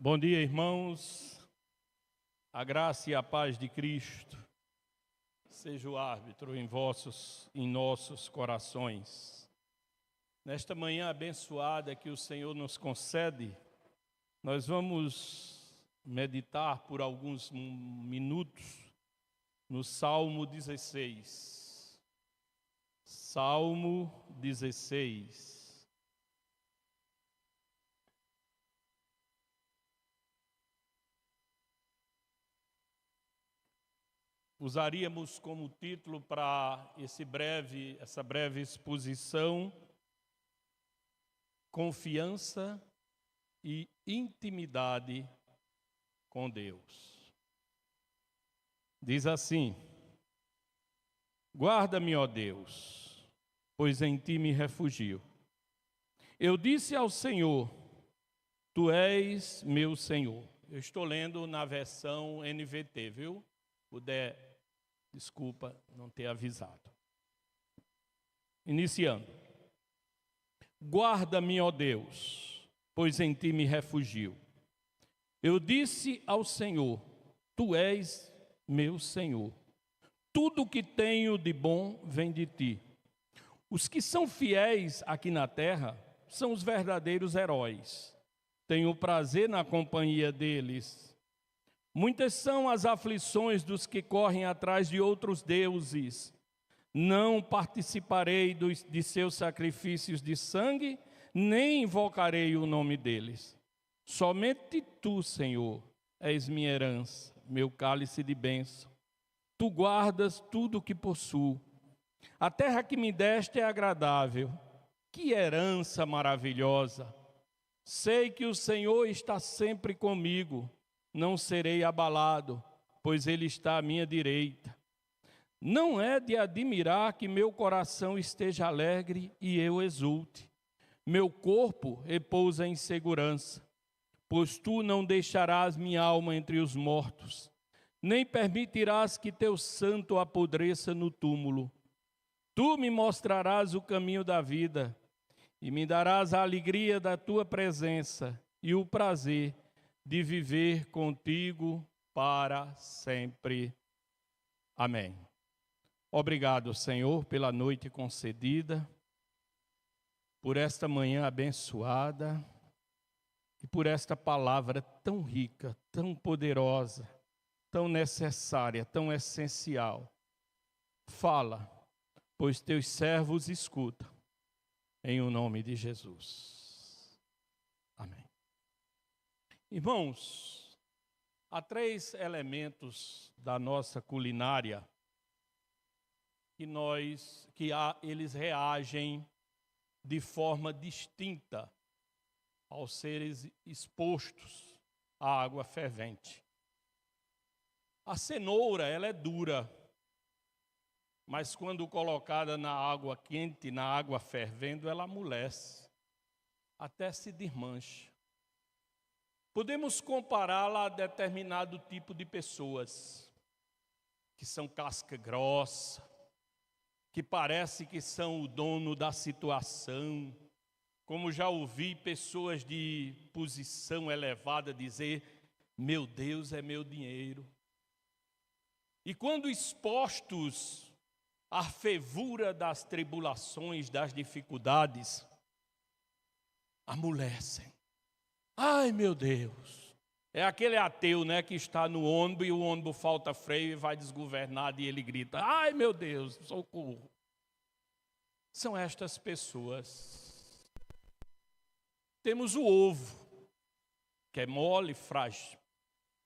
Bom dia, irmãos. A graça e a paz de Cristo seja o árbitro em nossos corações. Nesta manhã abençoada que o Senhor nos concede, nós vamos meditar por alguns minutos no Salmo 16. Salmo 16. Usaríamos como título para essa breve exposição, confiança e intimidade com Deus. Diz assim: guarda-me, ó Deus, pois em ti me refugio. Eu disse ao Senhor, tu és meu Senhor. Eu estou lendo na versão NVT, viu? Puder, desculpa não ter avisado. Iniciando. Guarda-me, ó Deus, pois em ti me refugio. Eu disse ao Senhor, tu és meu Senhor. Tudo que tenho de bom vem de ti. Os que são fiéis aqui na terra são os verdadeiros heróis. Tenho prazer na companhia deles. Muitas são as aflições dos que correm atrás de outros deuses. Não participarei de seus sacrifícios de sangue, nem invocarei o nome deles. Somente tu, Senhor, és minha herança, meu cálice de bênção. Tu guardas tudo o que possuo. A terra que me deste é agradável. Que herança maravilhosa! Sei que o Senhor está sempre comigo. Não serei abalado, pois Ele está à minha direita. Não é de admirar que meu coração esteja alegre e eu exulte. Meu corpo repousa em segurança, pois tu não deixarás minha alma entre os mortos, nem permitirás que teu santo apodreça no túmulo. Tu me mostrarás o caminho da vida e me darás a alegria da tua presença e o prazer de viver contigo para sempre. Amém. Obrigado, Senhor, pela noite concedida, por esta manhã abençoada e por esta palavra tão rica, tão poderosa, tão necessária, tão essencial. Fala, pois teus servos escutam, em o nome de Jesus. Amém. Irmãos, há 3 elementos da nossa culinária eles reagem de forma distinta aos seres expostos à água fervente. A cenoura, ela é dura, mas quando colocada na água quente, na água fervendo, ela amolece, até se desmancha. Podemos compará-la a determinado tipo de pessoas, que são casca grossa, que parece que são o dono da situação, como já ouvi pessoas de posição elevada dizer, meu Deus é meu dinheiro. E quando expostos à fervura das tribulações, das dificuldades, amolecem. Ai, meu Deus, é aquele ateu, né, que está no ônibus e o ônibus falta freio e vai desgovernado e ele grita, ai, meu Deus, socorro. São estas pessoas. Temos o ovo, que é mole, frágil.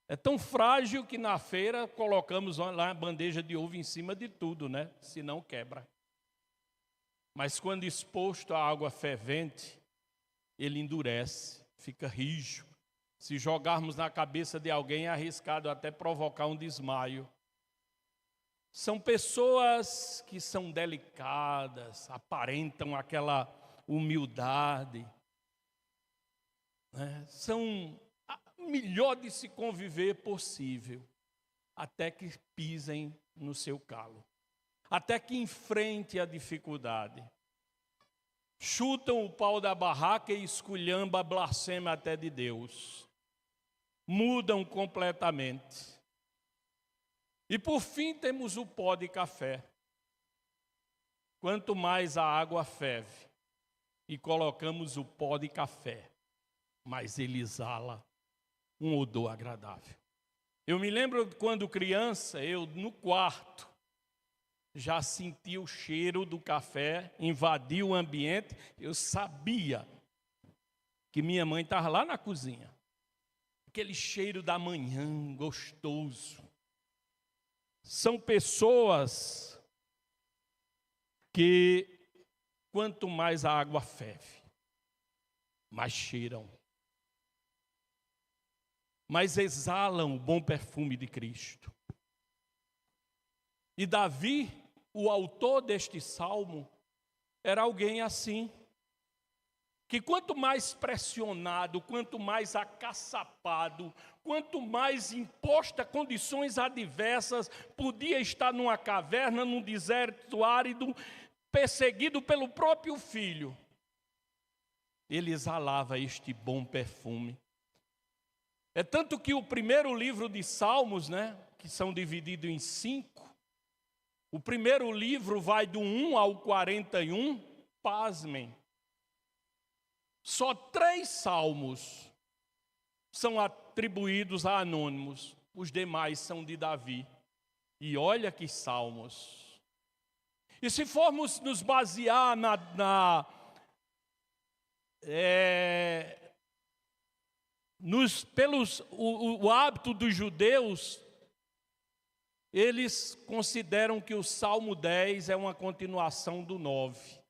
É tão frágil que na feira colocamos lá a bandeja de ovo em cima de tudo, né, senão quebra. Mas quando exposto à água fervente, ele endurece. Fica rijo. Se jogarmos na cabeça de alguém, é arriscado até provocar um desmaio. São pessoas que são delicadas, aparentam aquela humildade, né? São o melhor de se conviver possível, até que pisem no seu calo, até que enfrente a dificuldade. Chutam o pau da barraca e esculhamba a blasfêmia até de Deus. mudam completamente. E por fim temos o pó de café. Quanto mais a água ferve e colocamos o pó de café, mais ele exala um odor agradável. Eu me lembro quando criança, eu no quarto, já senti o cheiro do café, invadiu o ambiente, eu sabia que minha mãe estava lá na cozinha. Aquele cheiro da manhã, gostoso. São pessoas que, quanto mais a água ferve, mais cheiram. Mas exalam o bom perfume de Cristo. E Davi, o autor deste salmo, era alguém assim, que quanto mais pressionado, quanto mais acaçapado, quanto mais imposto a condições adversas, podia estar numa caverna, num deserto árido, perseguido pelo próprio filho, ele exalava este bom perfume. É tanto que o primeiro livro de Salmos, que são divididos em 5, o primeiro livro vai do 1 ao 41, pasmem. Só 3 salmos são atribuídos a anônimos, os demais são de Davi. E olha que salmos. E se formos nos basear o hábito dos judeus, eles consideram que o Salmo 10 é uma continuação do 9.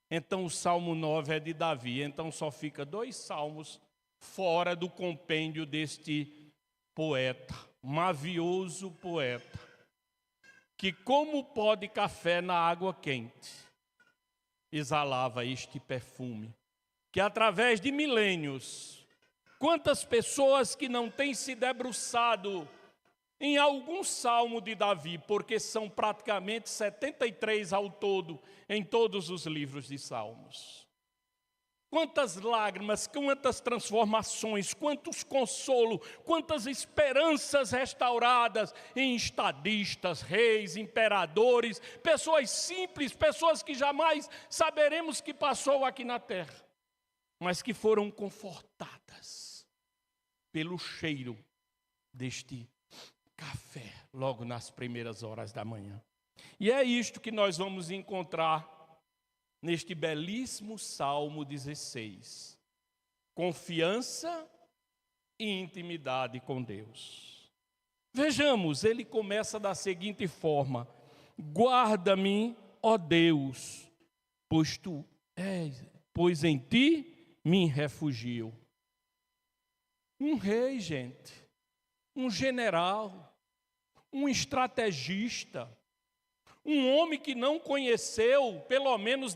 Então o Salmo 9 é de Davi. Então só fica 2 salmos fora do compêndio deste poeta, mavioso poeta, que como pó de café na água quente, exalava este perfume, que através de milênios, quantas pessoas que não têm se debruçado em algum salmo de Davi, porque são praticamente 73 ao todo, em todos os livros de salmos. Quantas lágrimas, quantas transformações, quantos consolos, quantas esperanças restauradas em estadistas, reis, imperadores, pessoas simples, pessoas que jamais saberemos que passou aqui na terra, mas que foram confortadas pelo cheiro deste café, logo nas primeiras horas da manhã. E é isto que nós vamos encontrar neste belíssimo Salmo 16. Confiança e intimidade com Deus. Vejamos, ele começa da seguinte forma: guarda-me, ó Deus, pois em ti me refugio. Um rei, gente, um general, um estrategista, um homem que não conheceu, pelo menos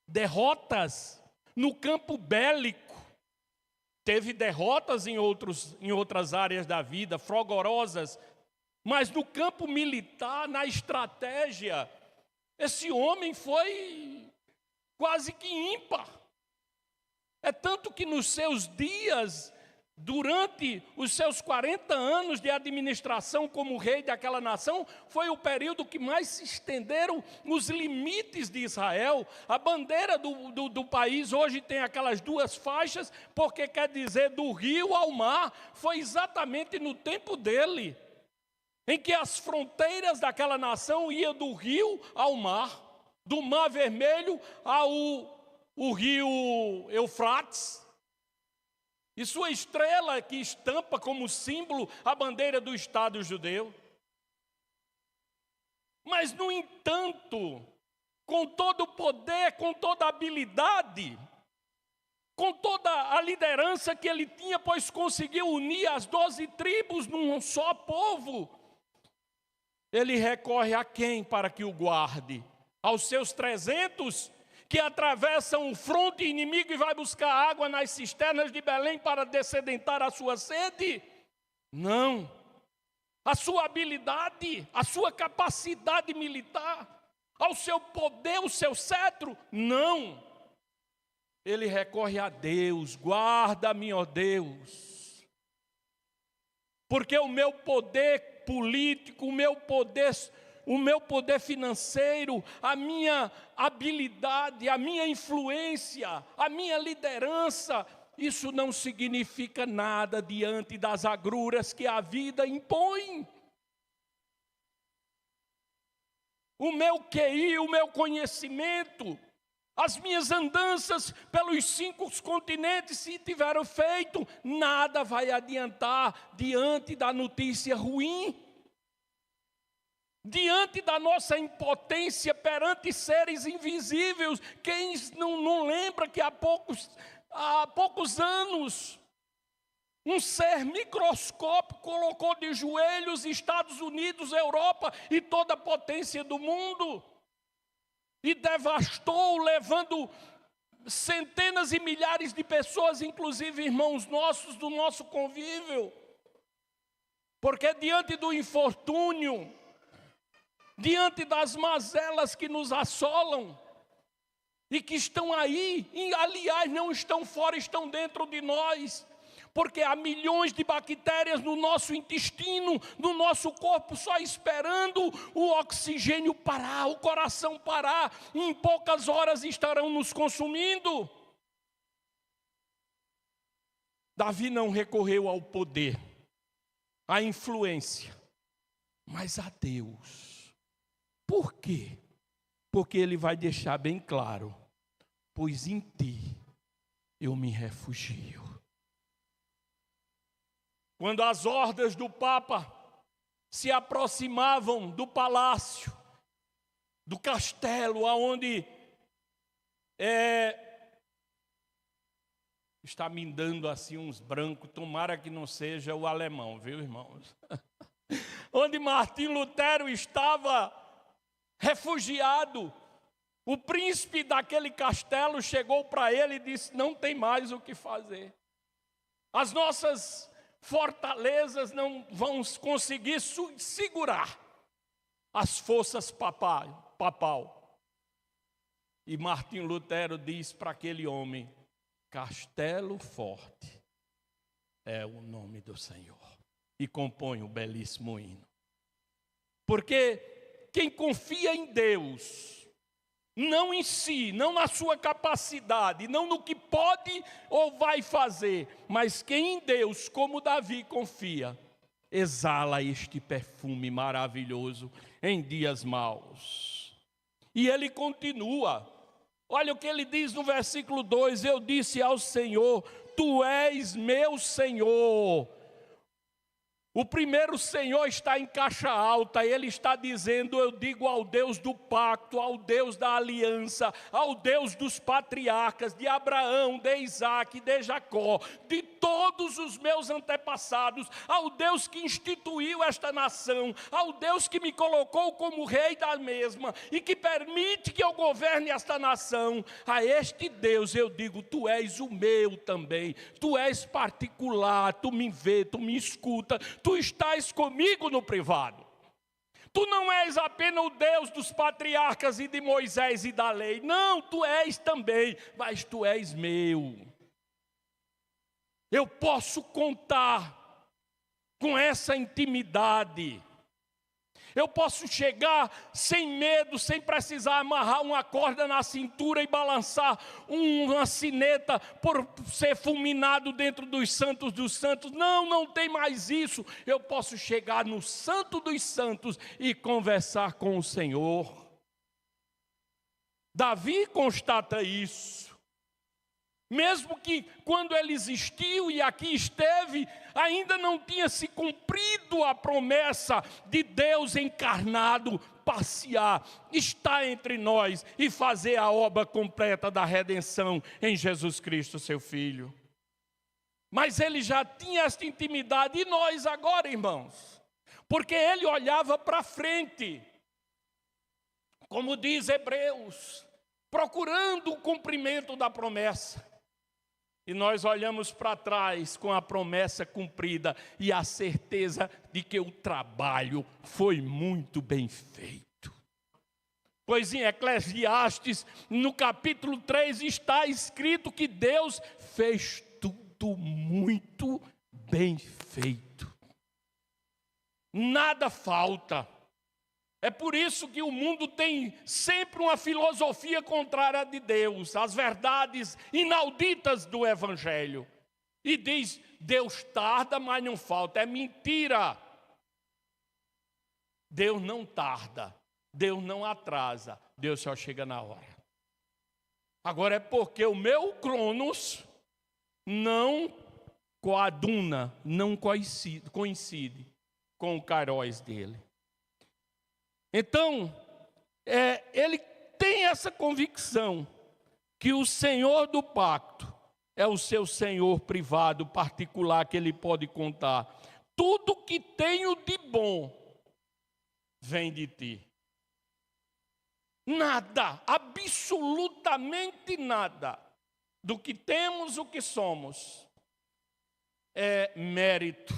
derrotas no campo bélico. Teve derrotas em outras áreas da vida, fragorosas, mas no campo militar, na estratégia, esse homem foi quase que ímpar. É tanto que nos seus dias, durante os seus 40 anos de administração como rei daquela nação, foi o período que mais se estenderam os limites de Israel. A bandeira do país hoje tem aquelas 2 faixas, porque quer dizer do rio ao mar. Foi exatamente no tempo dele, em que as fronteiras daquela nação iam do rio ao mar, do Mar Vermelho ao rio Eufrates. E sua estrela que estampa como símbolo a bandeira do Estado judeu. Mas, no entanto, com todo o poder, com toda a habilidade, com toda a liderança que ele tinha, pois conseguiu unir as 12 tribos num só povo, ele recorre a quem para que o guarde? Aos seus 300 que atravessam o fronte inimigo e vai buscar água nas cisternas de Belém para descedentar a sua sede? Não. A sua habilidade, a sua capacidade militar, ao seu poder, o seu cetro? Não. Ele recorre a Deus: guarda-me, ó Deus, porque o meu poder político, o meu poder financeiro, a minha habilidade, a minha influência, a minha liderança, isso não significa nada diante das agruras que a vida impõe. O meu QI, o meu conhecimento, as minhas andanças pelos 5 continentes, se tiveram feito, nada vai adiantar diante da notícia ruim. Diante da nossa impotência perante seres invisíveis. Quem não lembra que há poucos anos, um ser microscópico colocou de joelhos Estados Unidos, Europa e toda a potência do mundo, e devastou, levando centenas e milhares de pessoas, inclusive irmãos nossos, do nosso convívio. Porque diante do infortúnio, diante das mazelas que nos assolam, e que estão aí, e aliás não estão fora, estão dentro de nós, porque há milhões de bactérias no nosso intestino, no nosso corpo, só esperando o oxigênio parar, o coração parar, e em poucas horas estarão nos consumindo. Davi não recorreu ao poder, à influência, mas a Deus. Por quê? Porque ele vai deixar bem claro: pois em ti eu me refugio. Quando as hordas do Papa se aproximavam do palácio, do castelo, aonde está me dando assim uns brancos, tomara que não seja o alemão, viu, irmãos? Onde Martim Lutero estava refugiado, o príncipe daquele castelo chegou para ele e disse: não tem mais o que fazer. As nossas fortalezas não vão conseguir segurar as forças papal. E Martim Lutero diz para aquele homem: Castelo Forte é o nome do Senhor. E compõe um belíssimo hino. Porque quem confia em Deus, não em si, não na sua capacidade, não no que pode ou vai fazer, mas quem em Deus, como Davi, confia, exala este perfume maravilhoso em dias maus. E ele continua, olha o que ele diz no versículo 2: eu disse ao Senhor, tu és meu Senhor. O primeiro Senhor está em caixa alta, ele está dizendo: eu digo ao Deus do pacto, ao Deus da aliança, ao Deus dos patriarcas, de Abraão, de Isaac, de Jacó, de todos os meus antepassados, ao Deus que instituiu esta nação, ao Deus que me colocou como rei da mesma e que permite que eu governe esta nação. A este Deus eu digo: tu és o meu também, tu és particular, tu me vê, tu me escuta, tu estás comigo no privado. Tu não és apenas o Deus dos patriarcas e de Moisés e da lei. Não, tu és também, mas tu és meu. Eu posso contar com essa intimidade. Eu posso chegar sem medo, sem precisar amarrar uma corda na cintura e balançar uma sineta por ser fulminado dentro dos santos dos santos. Não, não tem mais isso. Eu posso chegar no santo dos santos e conversar com o Senhor. Davi constata isso. Mesmo que quando ele existiu e aqui esteve, ainda não tinha se cumprido a promessa de Deus encarnado passear, estar entre nós e fazer a obra completa da redenção em Jesus Cristo, seu Filho. Mas ele já tinha esta intimidade, e nós agora, irmãos? Porque ele olhava para frente, como diz Hebreus, procurando o cumprimento da promessa. E nós olhamos para trás com a promessa cumprida e a certeza de que o trabalho foi muito bem feito. Pois em Eclesiastes, no capítulo 3, está escrito que Deus fez tudo muito bem feito. nada falta. É por isso que o mundo tem sempre uma filosofia contrária de Deus, às verdades inauditas do Evangelho. E diz, Deus tarda, mas não falta. É mentira. Deus não tarda, Deus não atrasa, Deus só chega na hora. Agora é porque o meu Cronos não coaduna, não coincide com o Kairos dele. Então, ele tem essa convicção que o Senhor do pacto é o seu Senhor privado, particular, que ele pode contar. Tudo que tenho de bom vem de ti. Nada, absolutamente nada do que temos, o que somos, é mérito,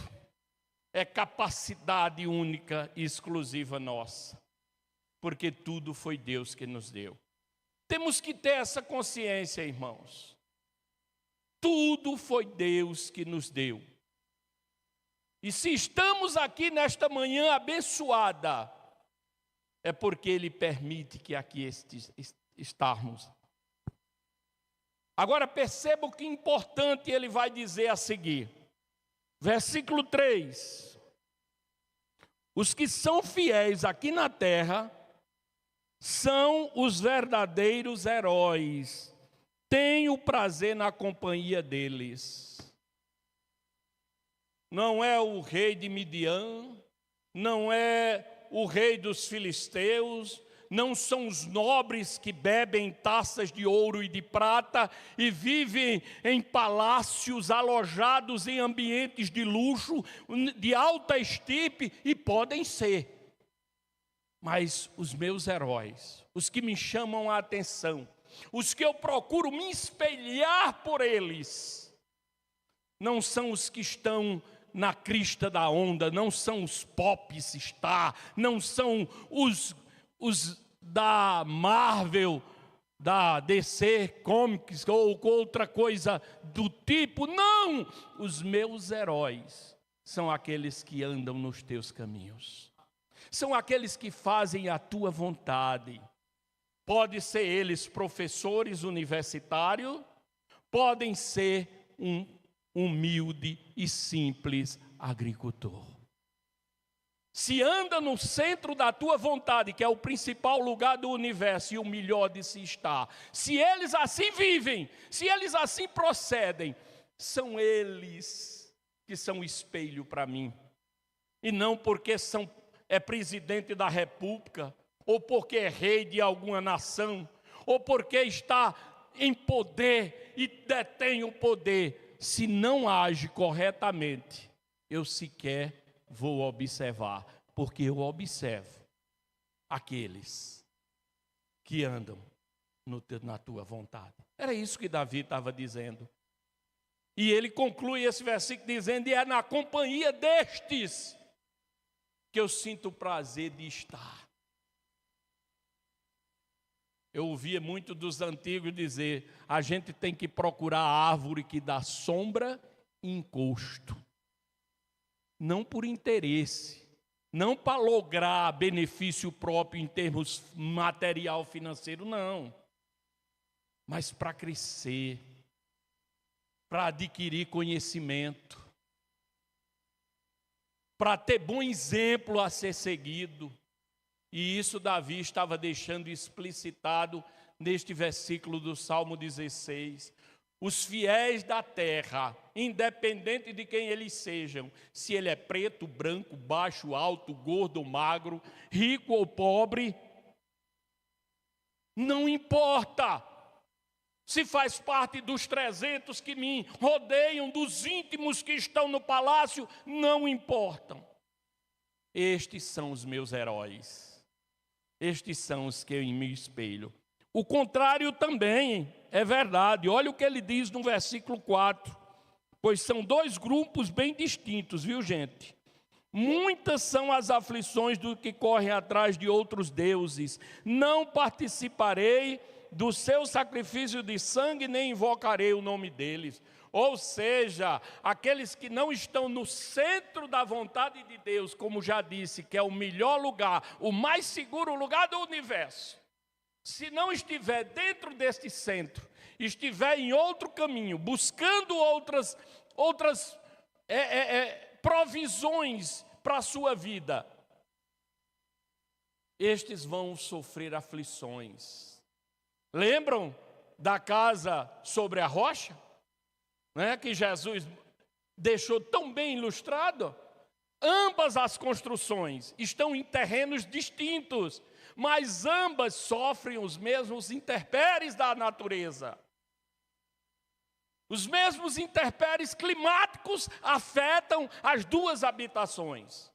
é capacidade única e exclusiva nossa, porque tudo foi Deus que nos deu. Temos que ter essa consciência, irmãos. Tudo foi Deus que nos deu. E se estamos aqui nesta manhã abençoada, é porque Ele permite que aqui estarmos. Agora perceba o que é importante Ele vai dizer a seguir. Versículo 3. Os que são fiéis aqui na terra são os verdadeiros heróis. Tenho prazer na companhia deles. Não é o rei de Midian, não é o rei dos filisteus, não são os nobres que bebem taças de ouro e de prata e vivem em palácios alojados em ambientes de luxo, de alta estirpe, e podem ser. Mas os meus heróis, os que me chamam a atenção, os que eu procuro me espelhar por eles, não são os que estão na crista da onda, não são os pop star, não são os da Marvel, da DC Comics ou outra coisa do tipo. Não! Os meus heróis são aqueles que andam nos teus caminhos. São aqueles que fazem a tua vontade. Pode ser eles professores universitários, podem ser um humilde e simples agricultor. Se anda no centro da tua vontade, que é o principal lugar do universo e o melhor de se estar, se eles assim vivem, se eles assim procedem, são eles que são espelho para mim. E não porque é presidente da república, ou porque é rei de alguma nação, ou porque está em poder e detém o poder. Se não age corretamente, eu sequer vou observar, porque eu observo aqueles que andam na tua vontade. Era isso que Davi estava dizendo. E ele conclui esse versículo dizendo, e é na companhia destes que eu sinto o prazer de estar. Eu ouvia muito dos antigos dizer, a gente tem que procurar a árvore que dá sombra e encosto. Não por interesse, não para lograr benefício próprio em termos material, financeiro, não. Mas para crescer, para adquirir conhecimento, para ter bom exemplo a ser seguido. E isso Davi estava deixando explicitado neste versículo do Salmo 16. Os fiéis da terra, independente de quem eles sejam, se ele é preto, branco, baixo, alto, gordo ou magro, rico ou pobre, não importa. Se faz parte dos 300 que me rodeiam, dos íntimos que estão no palácio, não importam. Estes são os meus heróis. Estes são os que eu me espelho. O contrário também é verdade. Olha o que ele diz no versículo 4. Pois são dois grupos bem distintos, viu, gente? Muitas são as aflições do que correm atrás de outros deuses. Não participarei do seu sacrifício de sangue, nem invocarei o nome deles. Ou seja, aqueles que não estão no centro da vontade de Deus, como já disse, que é o melhor lugar, o mais seguro lugar do universo. Se não estiver dentro deste centro, estiver em outro caminho, buscando outras provisões para a sua vida, estes vão sofrer aflições. Lembram da casa sobre a rocha? Que Jesus deixou tão bem ilustrado? Ambas as construções estão em terrenos distintos, mas ambas sofrem os mesmos intempéries da natureza. Os mesmos intempéries climáticos afetam as duas habitações.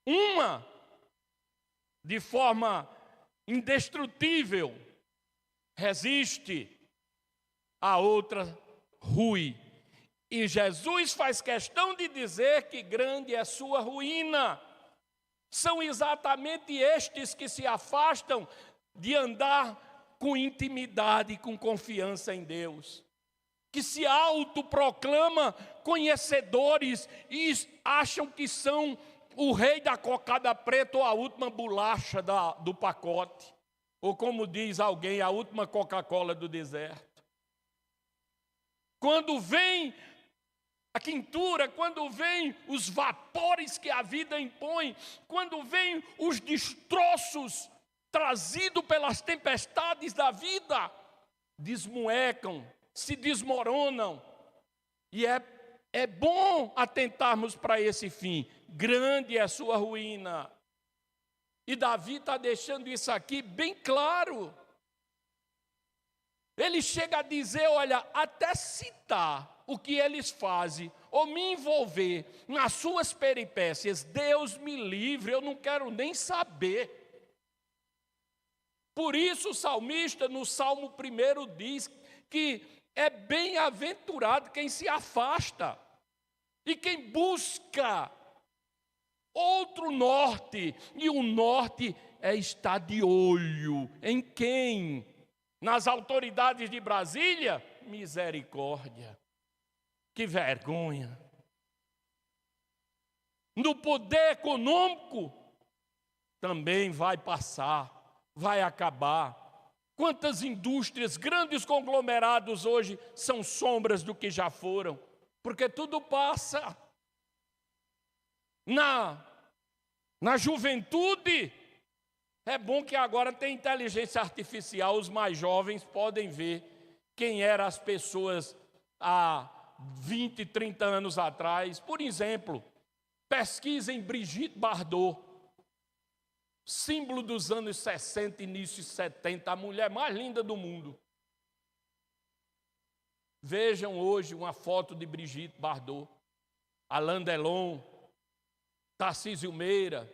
Uma, de forma indestrutível, resiste, a outra rui. E Jesus faz questão de dizer que grande é sua ruína. São exatamente estes que se afastam de andar com intimidade e com confiança em Deus, que se autoproclamam conhecedores e acham que são o rei da cocada preta ou a última bolacha do pacote, ou como diz alguém, a última Coca-Cola do deserto. Quando vem a quintura, quando vem os vapores que a vida impõe, quando vem os destroços trazidos pelas tempestades da vida, desmoecam, se desmoronam. E é bom atentarmos para esse fim. Grande é a sua ruína. E Davi está deixando isso aqui bem claro. Ele chega a dizer, olha, até citar o que eles fazem, ou me envolver nas suas peripécias, Deus me livre, eu não quero nem saber. Por isso o salmista, no Salmo 1, diz que é bem-aventurado quem se afasta e quem busca outro norte, e o norte é estar de olho em quem? Nas autoridades de Brasília? Misericórdia, que vergonha. No poder econômico? Também vai passar, vai acabar. Quantas indústrias, grandes conglomerados hoje são sombras do que já foram, porque tudo passa. Na juventude, é bom que agora tem inteligência artificial, os mais jovens podem ver quem eram as pessoas há 20, 30 anos atrás. Por exemplo, pesquisem Brigitte Bardot, símbolo dos anos 60, início 70, a mulher mais linda do mundo. Vejam hoje uma foto de Brigitte Bardot, Alain Delon, Tarcísio Meira.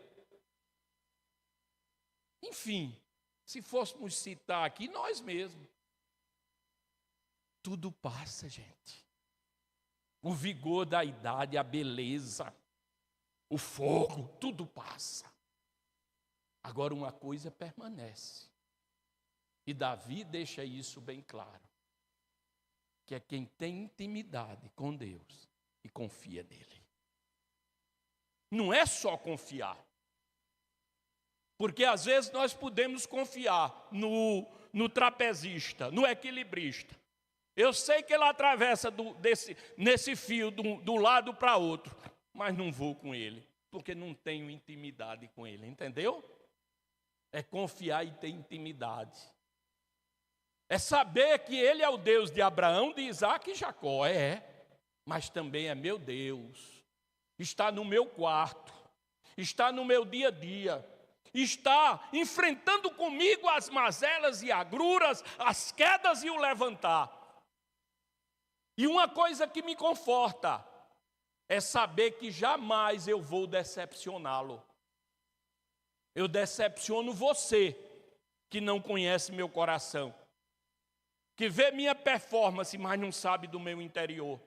Enfim, se fôssemos citar aqui, nós mesmos. Tudo passa, gente. O vigor da idade, a beleza, o fogo, tudo passa. Agora uma coisa permanece. E Davi deixa isso bem claro. Que é quem tem intimidade com Deus e confia nele. Não é só confiar. Porque às vezes nós podemos confiar no trapezista, no equilibrista. Eu sei que ele atravessa nesse fio do lado para outro, mas não vou com ele, porque não tenho intimidade com ele, entendeu? É confiar e ter intimidade. É saber que ele é o Deus de Abraão, de Isaac e Jacó, mas também é meu Deus. Está no meu quarto, está no meu dia a dia, está enfrentando comigo as mazelas e agruras, as quedas e o levantar. E uma coisa que me conforta é saber que jamais eu vou decepcioná-lo. Eu decepciono você que não conhece meu coração, que vê minha performance, mas não sabe do meu interior.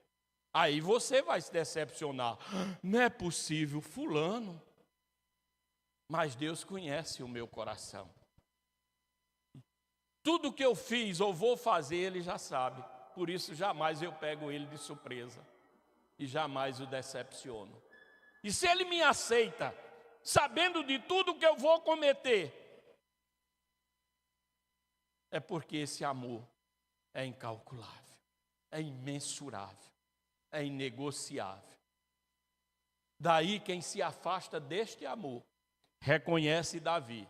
Aí você vai se decepcionar. Não é possível, fulano. Mas Deus conhece o meu coração. Tudo que eu fiz ou vou fazer, Ele já sabe. Por isso jamais eu pego ele de surpresa e jamais o decepciono. E se ele me aceita, sabendo de tudo que eu vou cometer, é porque esse amor é incalculável, é imensurável, é inegociável. Daí quem se afasta deste amor, reconhece Davi,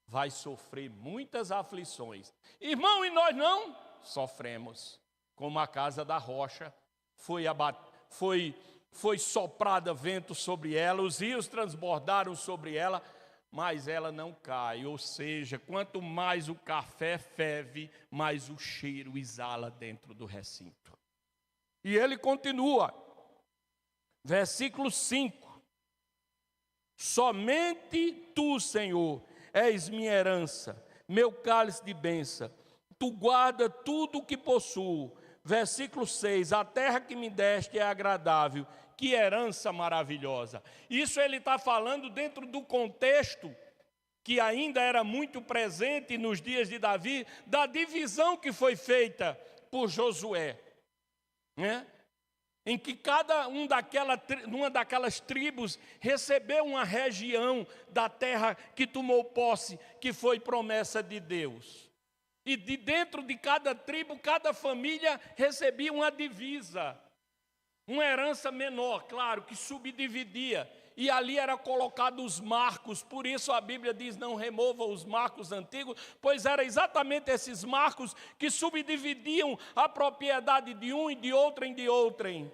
vai sofrer muitas aflições. Irmão, e nós não sofremos, como a casa da rocha foi soprada vento sobre ela, os rios transbordaram sobre ela, mas ela não cai. Ou seja, quanto mais o café ferve, mais o cheiro exala dentro do recinto. E ele continua, versículo 5: somente tu, Senhor, és minha herança, meu cálice de bênção, tu guarda tudo o que possuo. Versículo 6, a terra que me deste é agradável, que herança maravilhosa. Isso ele está falando dentro do contexto que ainda era muito presente nos dias de Davi, da divisão que foi feita por Josué, né? Em que cada uma daquelas tribos recebeu uma região da terra que tomou posse, que foi promessa de Deus. E de dentro de cada tribo, cada família recebia uma divisa, uma herança menor, claro, que subdividia. E ali era colocado os marcos, por isso a Bíblia diz, não remova os marcos antigos, pois era exatamente esses marcos que subdividiam a propriedade de um e de outrem de outrem.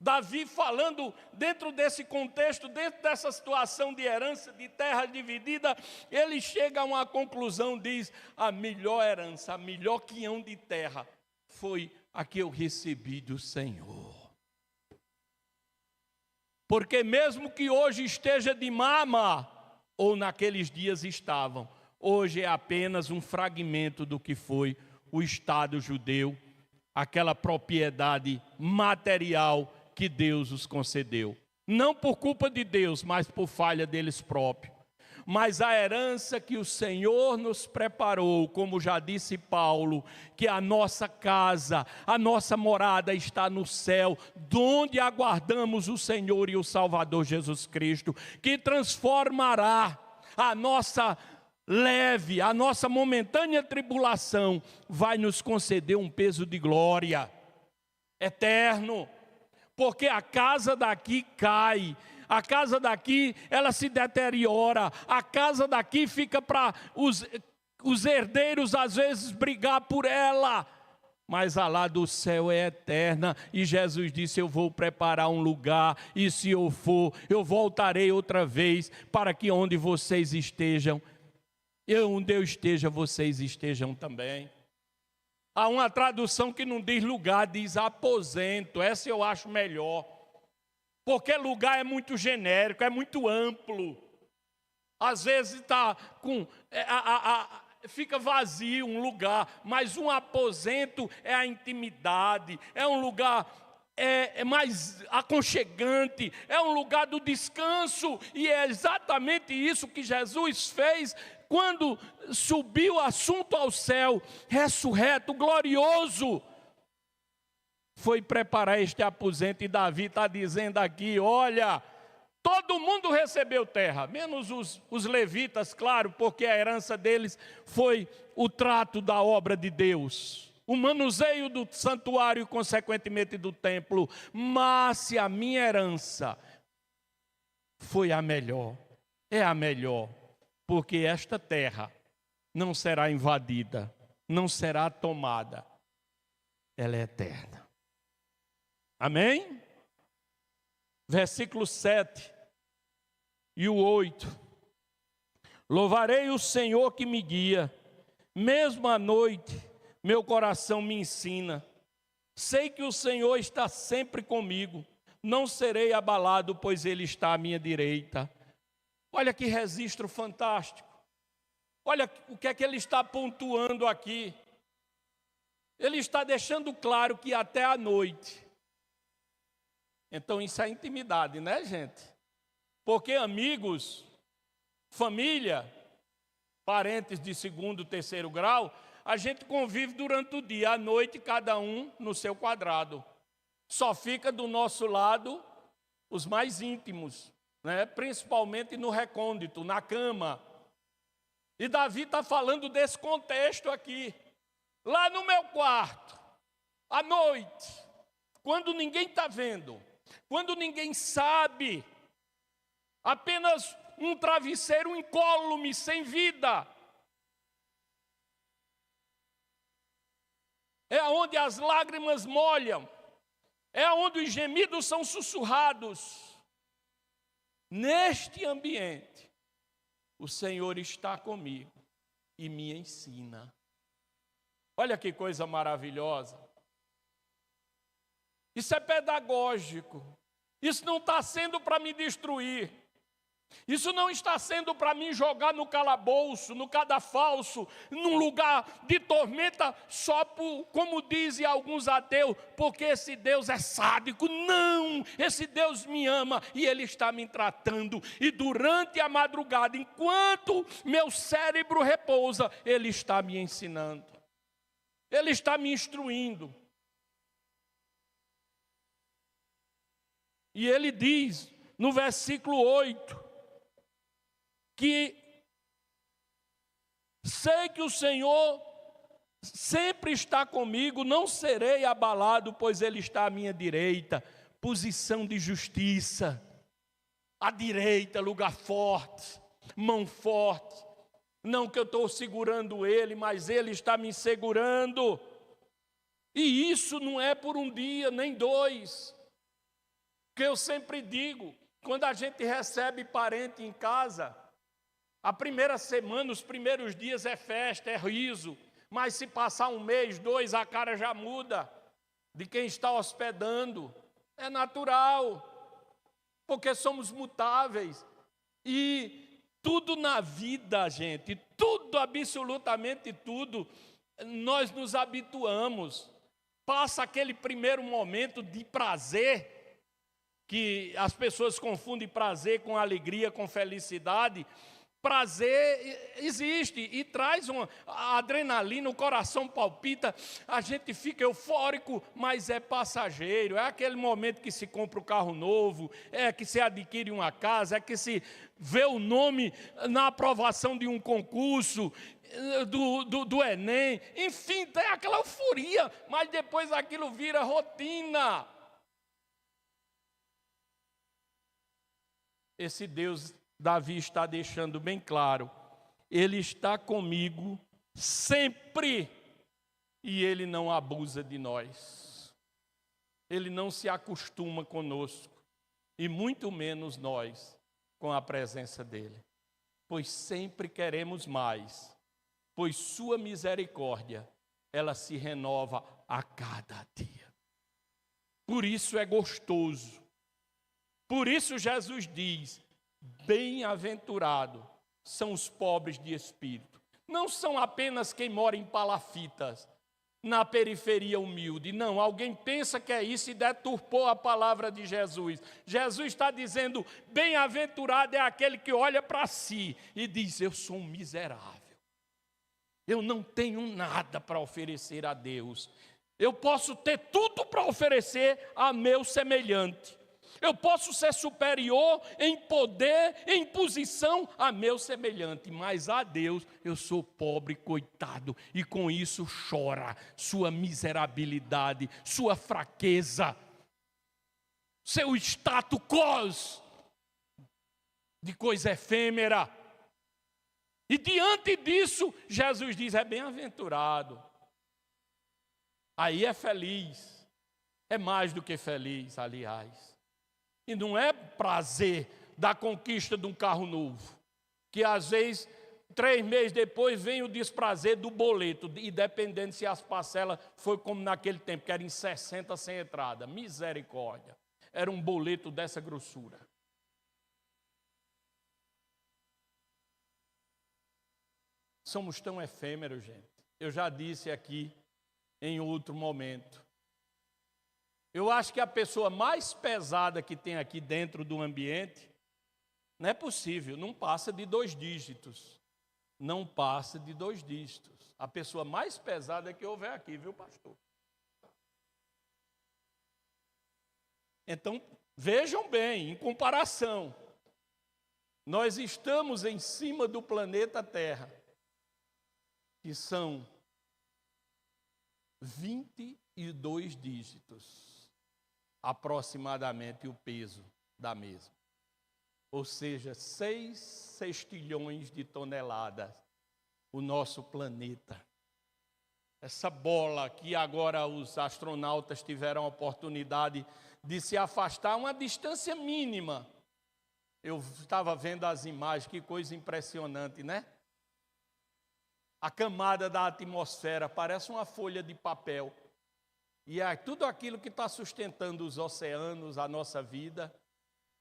Davi falando dentro desse contexto, dentro dessa situação de herança, de terra dividida, ele chega a uma conclusão, diz, a melhor herança, a melhor quinhão de terra, foi a que eu recebi do Senhor. Porque mesmo que hoje esteja de mama, ou naqueles dias estavam, hoje é apenas um fragmento do que foi o Estado judeu, aquela propriedade material que Deus os concedeu. Não por culpa de Deus, mas por falha deles próprios. Mas a herança que o Senhor nos preparou, como já disse Paulo, que a nossa casa, a nossa morada está no céu, donde aguardamos o Senhor e o Salvador Jesus Cristo, que transformará a nossa leve, a nossa momentânea tribulação, vai nos conceder um peso de glória eterno. Porque a casa daqui cai, a casa daqui ela se deteriora, a casa daqui fica para os herdeiros às vezes brigar por ela, mas a lá do céu é eterna, e Jesus disse, eu vou preparar um lugar, e se eu for, eu voltarei outra vez, para que onde vocês estejam, onde eu esteja, vocês estejam também. Há uma tradução que não diz lugar, diz aposento. Essa eu acho melhor. Porque lugar é muito genérico, é muito amplo. Às vezes fica vazio um lugar, mas um aposento é a intimidade, é um lugar mais aconchegante, é um lugar do descanso, e é exatamente isso que Jesus fez quando subiu o assunto ao céu, ressurreto, glorioso, foi preparar este aposento. E Davi está dizendo aqui, olha, todo mundo recebeu terra, menos os levitas, claro, porque a herança deles foi o trato da obra de Deus, o manuseio do santuário e consequentemente do templo. Mas se a minha herança foi a melhor, é a melhor, porque esta terra não será invadida, não será tomada, ela é eterna. Amém? Versículo 7 e o 8. Louvarei o Senhor que me guia, mesmo à noite meu coração me ensina. Sei que o Senhor está sempre comigo, não serei abalado, pois Ele está à minha direita. Olha que registro fantástico. Olha o que é que ele está pontuando aqui. Ele está deixando claro que até a noite. Então isso é intimidade, né, gente? Porque amigos, família, parentes de segundo, terceiro grau, a gente convive durante o dia, à noite cada um no seu quadrado. Só fica do nosso lado os mais íntimos, né? Principalmente no recôndito, na cama. E Davi está falando desse contexto aqui. Lá no meu quarto, à noite, quando ninguém está vendo, quando ninguém sabe, apenas um travesseiro incólume, sem vida. É onde as lágrimas molham, é onde os gemidos são sussurrados. Neste ambiente, o Senhor está comigo e me ensina. Olha que coisa maravilhosa. Isso é pedagógico. Isso não está sendo para me destruir. Isso não está sendo para me jogar no calabouço, no cadafalso, num lugar de tormenta, só por, como dizem alguns ateus, porque esse Deus é sádico. Não, esse Deus me ama e Ele está me tratando. E durante a madrugada, enquanto meu cérebro repousa, Ele está me ensinando. Ele está me instruindo. E Ele diz, no versículo 8, que sei que o Senhor sempre está comigo, não serei abalado, pois Ele está à minha direita. Posição de justiça, à direita, lugar forte, mão forte. Não que eu estou segurando Ele, mas Ele está me segurando. E isso não é por um dia, nem dois. Que eu sempre digo, quando a gente recebe parente em casa, a primeira semana, os primeiros dias é festa, é riso. Mas se passar um mês, dois, a cara já muda de quem está hospedando. É natural, porque somos mutáveis. E tudo na vida, gente, tudo, absolutamente tudo, nós nos habituamos. Passa aquele primeiro momento de prazer, que as pessoas confundem prazer com alegria, com felicidade. Prazer existe e traz a adrenalina, o coração palpita, a gente fica eufórico, mas é passageiro. É aquele momento que se compra um carro novo, é que se adquire uma casa, é que se vê o nome na aprovação de um concurso, do Enem, enfim, tem aquela euforia, mas depois aquilo vira rotina. Esse Deus, Davi está deixando bem claro, Ele está comigo sempre e Ele não abusa de nós. Ele não se acostuma conosco e muito menos nós com a presença dEle. Pois sempre queremos mais, pois sua misericórdia, ela se renova a cada dia. Por isso é gostoso. Por isso Jesus diz, bem-aventurado são os pobres de espírito. Não são apenas quem mora em palafitas, na periferia humilde. Não, alguém pensa que é isso e deturpou a palavra de Jesus. Jesus está dizendo, bem-aventurado é aquele que olha para si e diz, eu sou um miserável. Eu não tenho nada para oferecer a Deus. Eu posso ter tudo para oferecer a meu semelhante. Eu posso ser superior em poder, em posição a meu semelhante, mas a Deus eu sou pobre, coitado, e com isso chora sua miserabilidade, sua fraqueza, seu status quo de coisa efêmera. E diante disso, Jesus diz, é bem-aventurado. Aí é feliz, é mais do que feliz, aliás. E não é prazer da conquista de um carro novo, que às vezes, 3 meses depois, vem o desprazer do boleto, e dependendo se as parcelas foi como naquele tempo, que era em 60 sem entrada. Misericórdia. Era um boleto dessa grossura. Somos tão efêmeros, gente. Eu já disse aqui em outro momento. Eu acho que a pessoa mais pesada que tem aqui dentro do ambiente, não é possível, não passa de 2 dígitos. não passa de 2 dígitos. A pessoa mais pesada que houver aqui, viu, pastor? Então, vejam bem, em comparação, nós estamos em cima do planeta Terra, que são 22 dígitos, aproximadamente o peso da mesma. Ou seja, 6 sextilhões de toneladas, o nosso planeta. Essa bola que agora os astronautas tiveram a oportunidade de se afastar, uma distância mínima. Eu estava vendo as imagens, que coisa impressionante, né? A camada da atmosfera parece uma folha de papel. E é tudo aquilo que está sustentando os oceanos, a nossa vida,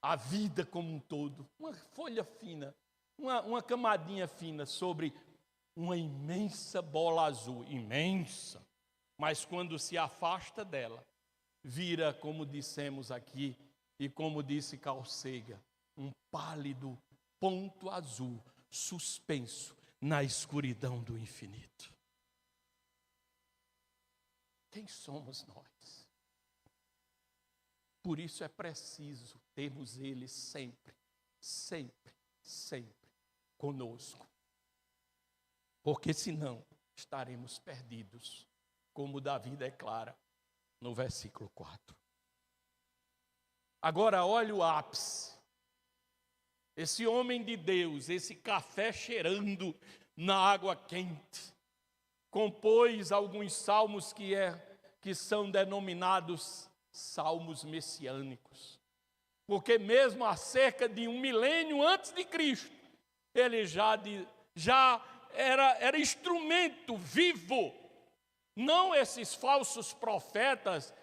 a vida como um todo. Uma folha fina, uma camadinha fina sobre uma imensa bola azul. Imensa. Mas quando se afasta dela, vira, como dissemos aqui, e como disse Carl Sagan, um pálido ponto azul, suspenso na escuridão do infinito. Quem somos nós? Por isso é preciso termos Ele sempre, sempre, sempre conosco. Porque senão estaremos perdidos, como Davi declara no versículo 4. Agora olha o ápice. Esse homem de Deus, esse café cheirando na água quente, compôs alguns salmos que são denominados salmos messiânicos. Porque mesmo há cerca de 1 milênio antes de Cristo, ele já era instrumento vivo. Não esses falsos profetas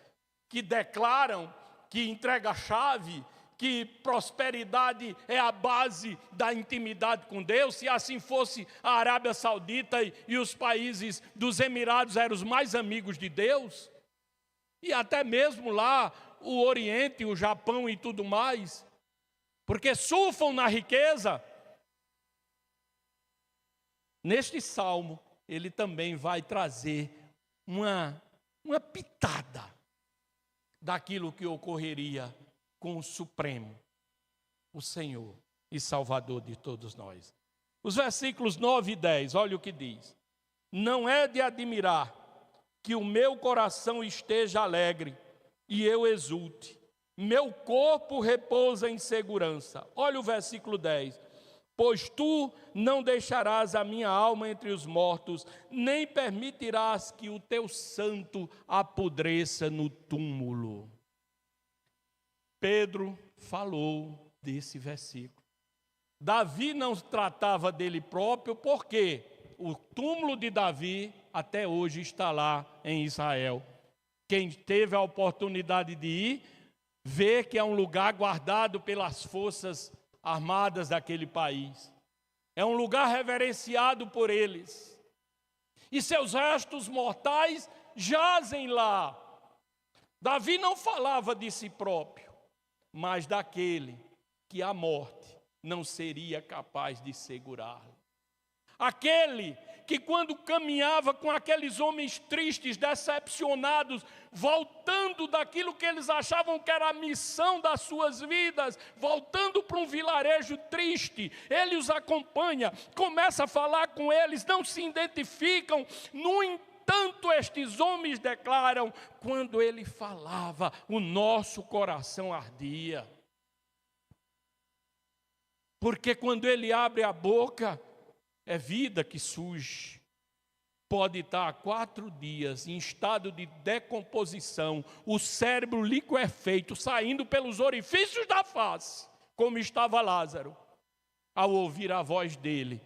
que declaram que entrega a chave, que prosperidade é a base da intimidade com Deus. Se assim fosse, a Arábia Saudita e os países dos Emirados eram os mais amigos de Deus. E até mesmo lá, o Oriente, o Japão e tudo mais. Porque surfam na riqueza. Neste salmo, ele também vai trazer uma pitada daquilo que ocorreria com o Supremo, o Senhor e Salvador de todos nós. Os versículos 9 e 10, olha o que diz. Não é de admirar que o meu coração esteja alegre e eu exulte. Meu corpo repousa em segurança. Olha o versículo 10. Pois tu não deixarás a minha alma entre os mortos, nem permitirás que o teu santo apodreça no túmulo. Pedro falou desse versículo. Davi não tratava dele próprio, porque o túmulo de Davi até hoje está lá em Israel. Quem teve a oportunidade de ir, vê que é um lugar guardado pelas forças armadas daquele país. É um lugar reverenciado por eles. E seus restos mortais jazem lá. Davi não falava de si próprio, mas daquele que a morte não seria capaz de segurá-lo. Aquele que quando caminhava com aqueles homens tristes, decepcionados, voltando daquilo que eles achavam que era a missão das suas vidas, voltando para um vilarejo triste, ele os acompanha, começa a falar com eles, não se identificam, no entanto estes homens declaram, quando ele falava, o nosso coração ardia. Porque quando ele abre a boca, é vida que surge. Pode estar há 4 dias em estado de decomposição, o cérebro liquefeito, saindo pelos orifícios da face, como estava Lázaro. Ao ouvir a voz dele,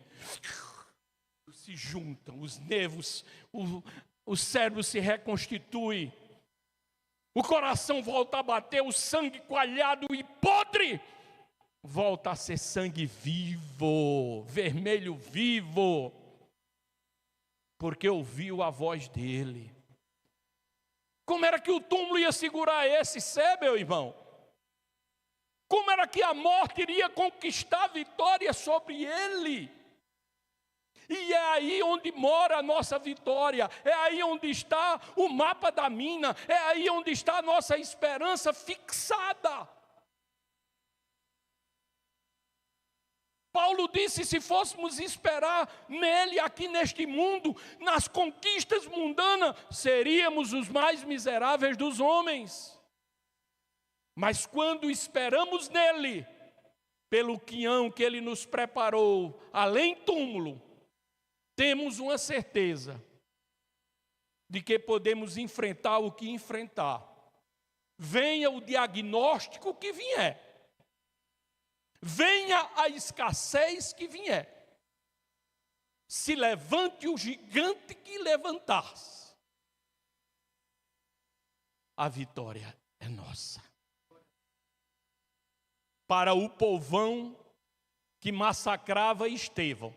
se juntam os nervos, o cérebro se reconstitui, o coração volta a bater, o sangue coalhado e podre volta a ser sangue vivo, vermelho vivo, porque ouviu a voz dele. Como era que o túmulo ia segurar esse ser, meu irmão? Como era que a morte iria conquistar a vitória sobre ele? E é aí onde mora a nossa vitória, é aí onde está o mapa da mina, é aí onde está a nossa esperança fixada. Paulo disse: se fôssemos esperar nele aqui neste mundo, nas conquistas mundanas, seríamos os mais miseráveis dos homens. Mas quando esperamos nele, pelo quinhão que ele nos preparou, além túmulo, temos uma certeza de que podemos enfrentar o que enfrentar. Venha o diagnóstico que vier. Venha a escassez que vier. Se levante o gigante que levantar-se. A vitória é nossa. Para o povão que massacrava Estevão,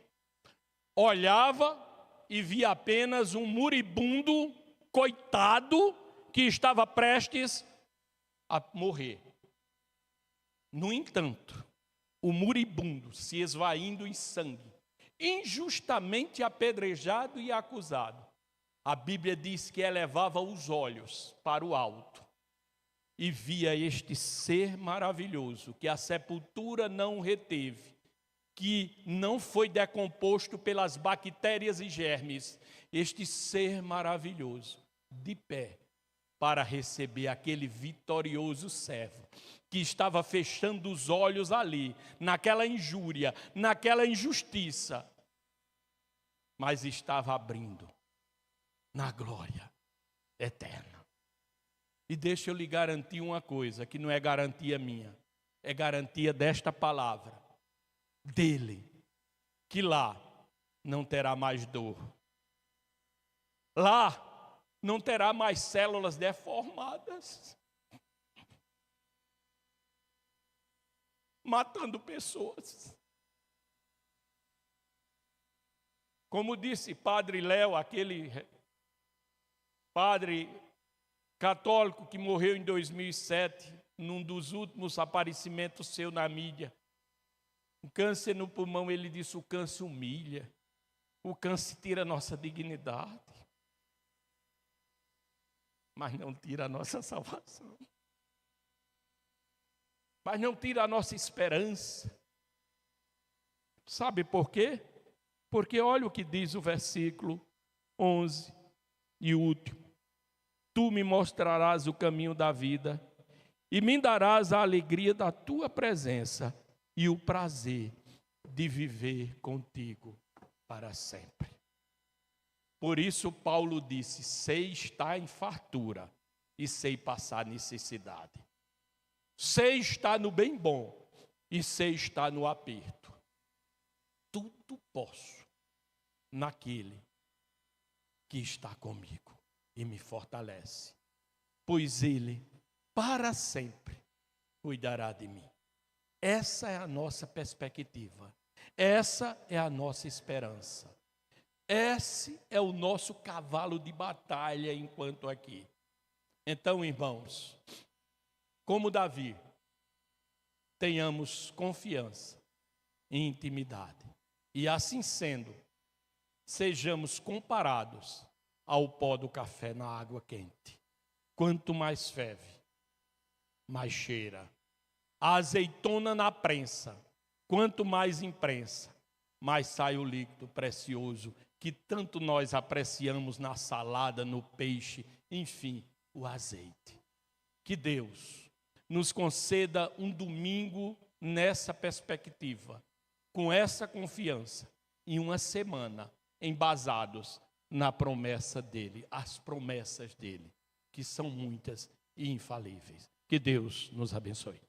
olhava e via apenas um moribundo, coitado, que estava prestes a morrer. No entanto, o moribundo se esvaindo em sangue, injustamente apedrejado e acusado, a Bíblia diz que elevava os olhos para o alto e via este ser maravilhoso, que a sepultura não reteve, que não foi decomposto pelas bactérias e germes, este ser maravilhoso, de pé, para receber aquele vitorioso servo, que estava fechando os olhos ali, naquela injúria, naquela injustiça, mas estava abrindo na glória eterna. E deixa eu lhe garantir uma coisa, que não é garantia minha, é garantia desta palavra, dele, que lá não terá mais dor, lá não terá mais células deformadas, matando pessoas. Como disse Padre Léo, aquele padre católico que morreu em 2007, num dos últimos aparecimentos seu na mídia, o câncer no pulmão, ele disse: o câncer humilha, o câncer tira a nossa dignidade, mas não tira a nossa salvação, mas não tira a nossa esperança. Sabe por quê? Porque olha o que diz o versículo 11 e último: tu me mostrarás o caminho da vida e me darás a alegria da tua presença e o prazer de viver contigo para sempre. Por isso Paulo disse: sei estar em fartura e sei passar necessidade. Sei estar no bem bom e sei estar no aperto. Tudo posso naquele que está comigo e me fortalece, pois ele para sempre cuidará de mim. Essa é a nossa perspectiva, essa é a nossa esperança, esse é o nosso cavalo de batalha enquanto aqui. Então, irmãos, como Davi, tenhamos confiança e intimidade, e assim sendo, sejamos comparados ao pó do café na água quente. Quanto mais ferve, mais cheira. A azeitona na prensa, quanto mais imprensa, mais sai o líquido precioso que tanto nós apreciamos na salada, no peixe, enfim, o azeite. Que Deus nos conceda um domingo nessa perspectiva, com essa confiança, e uma semana embasados na promessa dele, as promessas dele, que são muitas e infalíveis. Que Deus nos abençoe.